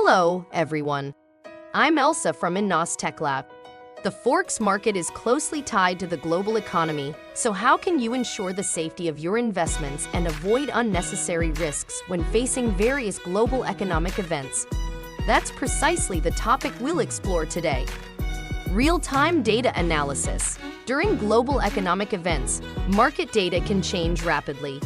Hello, everyone. I'm Elsa from INNOSS Tech Lab. The Forex market is closely tied to the global economy, so how can you ensure the safety of your investments and avoid unnecessary risks when facing various global economic events? That's precisely the topic we'll explore today. Real-time data analysis. During global economic events, market data can change rapidly.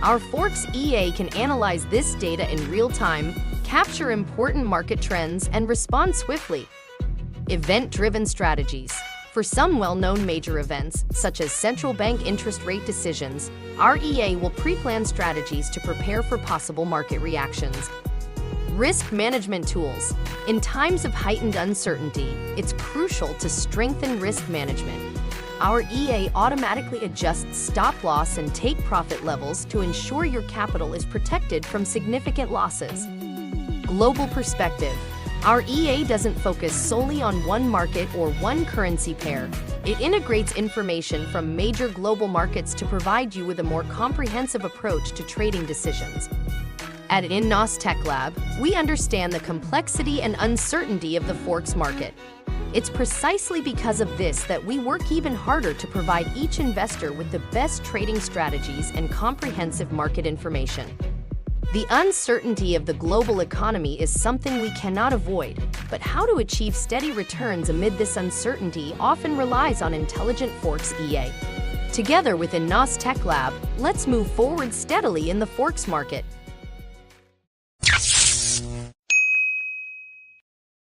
Our Forex EA can analyze this data in real time, capture important market trends, and respond swiftly. Event-driven strategies. For some well-known major events, such as central bank interest rate decisions, our EA will pre-plan strategies to prepare for possible market reactions. Risk management tools. In times of heightened uncertainty, it's crucial to strengthen risk management. Our EA automatically adjusts stop-loss and take-profit levels to ensure your capital is protected from significant losses. Global perspective. Our EA doesn't focus solely on one market or one currency pair. It integrates information from major global markets to provide you with a more comprehensive approach to trading decisions. At INNOSS Tech Lab, we understand the complexity and uncertainty of the Forex market. It's precisely because of this that we work even harder to provide each investor with the best trading strategies and comprehensive market information. The uncertainty of the global economy is something we cannot avoid, but how to achieve steady returns amid this uncertainty often relies on intelligent Forex EA. Together with INNOSS Tech Lab, let's move forward steadily in the Forex market.